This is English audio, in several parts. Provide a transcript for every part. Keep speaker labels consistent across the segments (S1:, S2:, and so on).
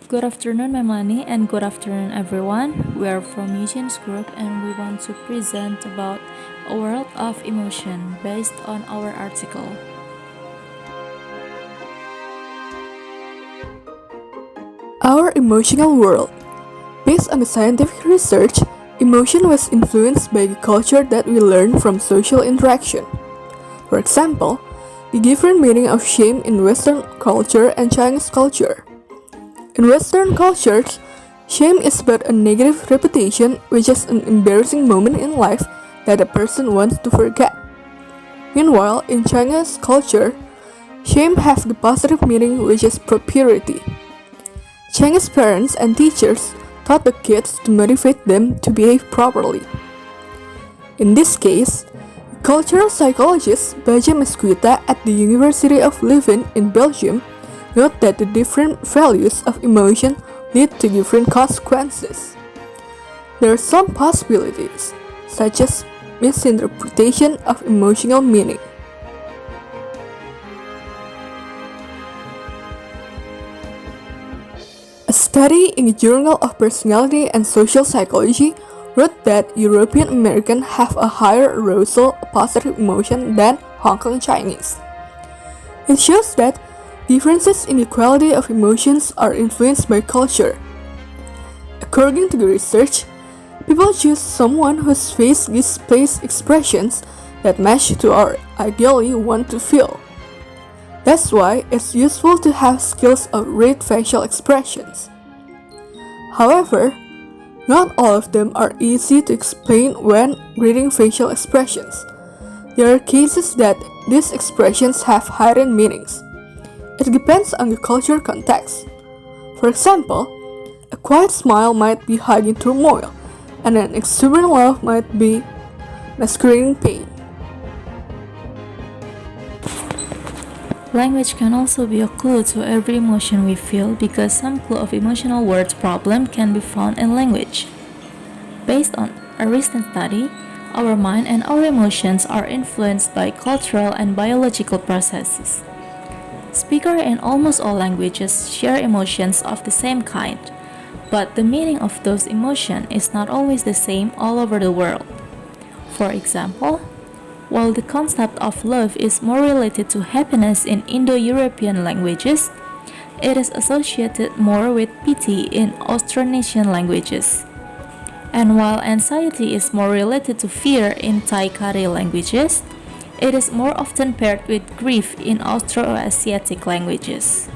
S1: Good afternoon, Memani, and good afternoon, everyone. We are from Eugene's group, and we want to present about a world of emotion based on our article.
S2: Our emotional world. Based on the scientific research, emotion was influenced by the culture that we learn from social interaction. For example, the different meaning of shame in Western culture and Chinese culture. In Western cultures, shame is about a negative reputation, which is an embarrassing moment in life that a person wants to forget. Meanwhile, in Chinese culture, shame has the positive meaning, which is purity. Chinese parents and teachers taught the kids to motivate them to behave properly. In this case, cultural psychologist Baja Mesquita at the University of Leuven in Belgium note that the different values of emotion lead to different consequences. There are some possibilities, such as misinterpretation of emotional meaning. A study in the Journal of Personality and Social Psychology wrote that European Americans have a higher arousal of positive emotion than Hong Kong Chinese. It shows that differences in the quality of emotions are influenced by culture. According to the research, people choose someone whose face displays expressions that match to our ideally want to feel. That's why it's useful to have skills of read facial expressions. However, not all of them are easy to explain when reading facial expressions. There are cases that these expressions have hidden meanings. It depends on the cultural context. For example, a quiet smile might be hiding turmoil, and an exuberant laugh might be masquerading pain.
S1: Language can also be a clue to every emotion we feel because some clue of emotional words problem can be found in language. Based on a recent study, our mind and our emotions are influenced by cultural and biological processes. Speakers in almost all languages share emotions of the same kind, but the meaning of those emotions is not always the same all over the world. For example, while the concept of love is more related to happiness in Indo-European languages, it is associated more with pity in Austronesian languages. And while anxiety is more related to fear in Thai-Kare languages, it is more often paired with grief in Austroasiatic languages.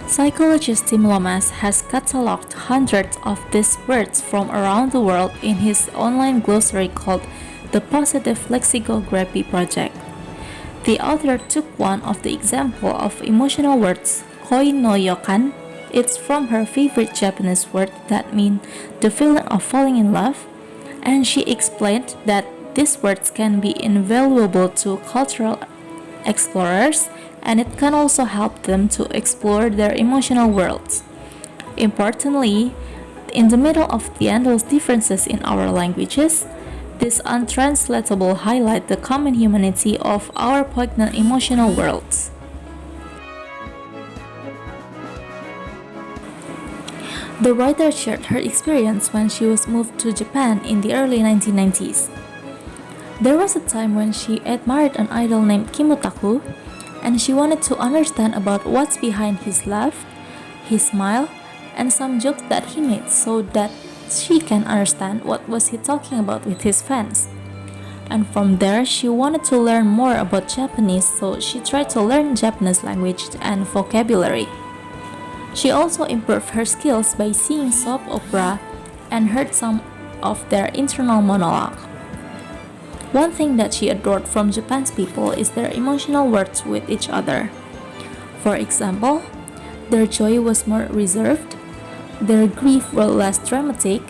S1: Psychologist Tim Lomas has cataloged hundreds of these words from around the world in his online glossary called the Positive Lexicography Project. The author took one of the example of emotional words, koi no yokan. It's from her favorite Japanese word that means the feeling of falling in love, and she explained that these words can be invaluable to cultural explorers, and it can also help them to explore their emotional worlds. Importantly, in the middle of the endless differences in our languages, these untranslatable highlight the common humanity of our poignant emotional worlds. The writer shared her experience when she was moved to Japan in the early 1990s. There was a time when she admired an idol named Kimutaku, and she wanted to understand about what's behind his laugh, his smile, and some jokes that he made so that she can understand what was he talking about with his fans. And from there, she wanted to learn more about Japanese, so she tried to learn Japanese language and vocabulary. She also improved her skills by seeing soap opera and heard some of their internal monologue. One thing that she adored from Japan's people is their emotional words with each other. For example, their joy was more reserved, their grief was less dramatic,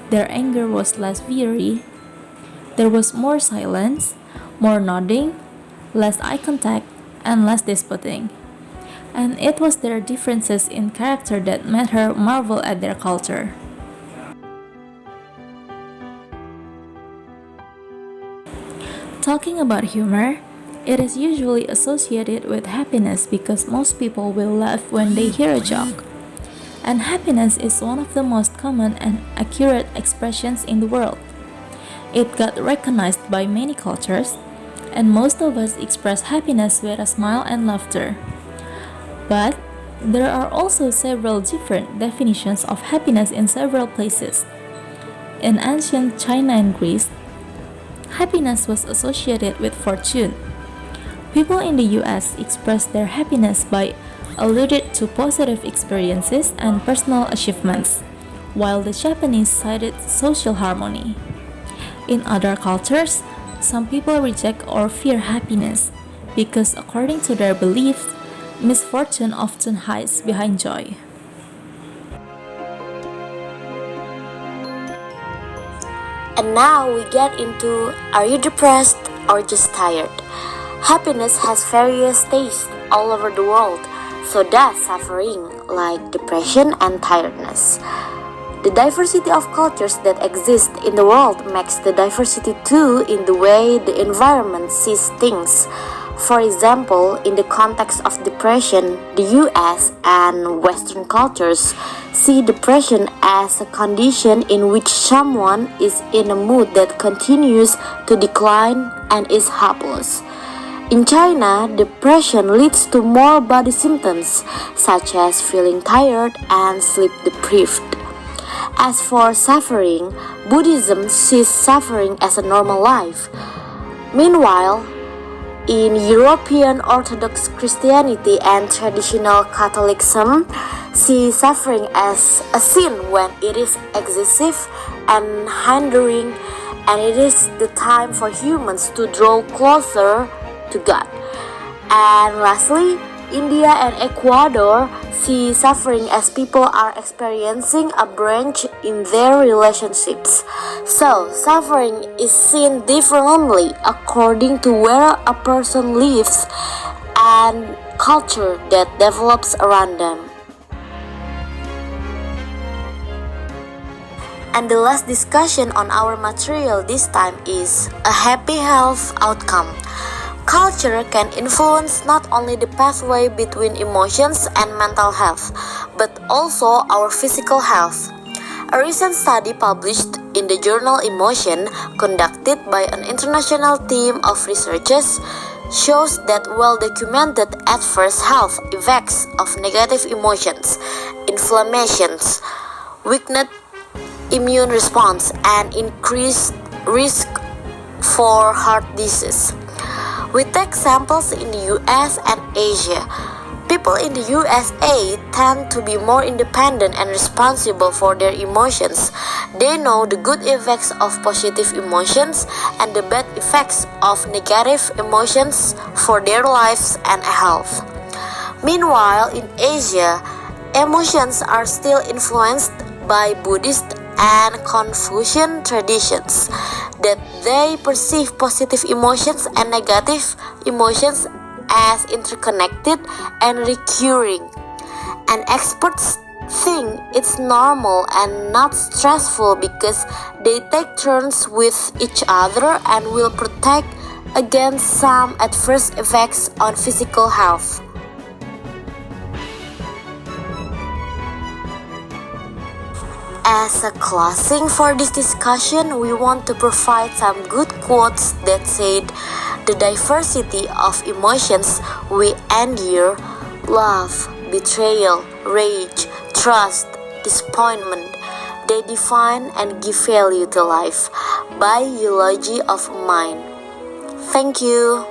S1: their anger was less fiery, there was more silence, more nodding, less eye contact, and less disputing. And it was their differences in character that made her marvel at their culture. Talking about humor, It is usually associated with happiness because most people will laugh when they hear a joke. And happiness is one of the most common and accurate expressions in the world. It got recognized by many cultures, and most of us express happiness with a smile and laughter. But there are also several different definitions of happiness in several places. In ancient China and Greece, happiness was associated with fortune. People in the US expressed their happiness by alluded to positive experiences and personal achievements, while the Japanese cited social harmony. In other cultures, some people reject or fear happiness because, according to their beliefs, misfortune often hides behind joy.
S3: And now we get into, are you depressed or just tired? Happiness has various tastes all over the world, so does suffering, like depression and tiredness. The diversity of cultures that exist in the world makes the diversity too in the way the environment sees things. For example, in the context of depression, the US and Western cultures see depression as a condition in which someone is in a mood that continues to decline and is hopeless. In China, depression leads to more body symptoms, such as feeling tired and sleep deprived. As for suffering, Buddhism sees suffering as a normal life. Meanwhile, in European Orthodox Christianity and traditional Catholicism, see suffering as a sin when it is excessive and hindering, and it is the time for humans to draw closer to God. And lastly, India and Ecuador see suffering as people are experiencing a breach in their relationships. So, suffering is seen differently according to where a person lives and culture that develops around them. And the last discussion on our material this time is a happy health outcome. Culture can influence not only the pathway between emotions and mental health, but also our physical health. A recent study published in the journal Emotion, conducted by an international team of researchers, shows that well-documented adverse health effects of negative emotions, inflammations, weakened immune response, and increased risk for heart disease. We take samples in the US and Asia. People in the USA tend to be more independent and responsible for their emotions. They know the good effects of positive emotions and the bad effects of negative emotions for their lives and health. Meanwhile, in Asia, emotions are still influenced by Buddhist and Confucian traditions, that they perceive positive emotions and negative emotions as interconnected and recurring. And experts think it's normal and not stressful because they take turns with each other and will protect against some adverse effects on physical health. As a closing for this discussion, we want to provide some good quotes that said, the diversity of emotions we endure, love, betrayal, rage, trust, disappointment, they define and give value to life. By Eulogy of Mind. Thank you.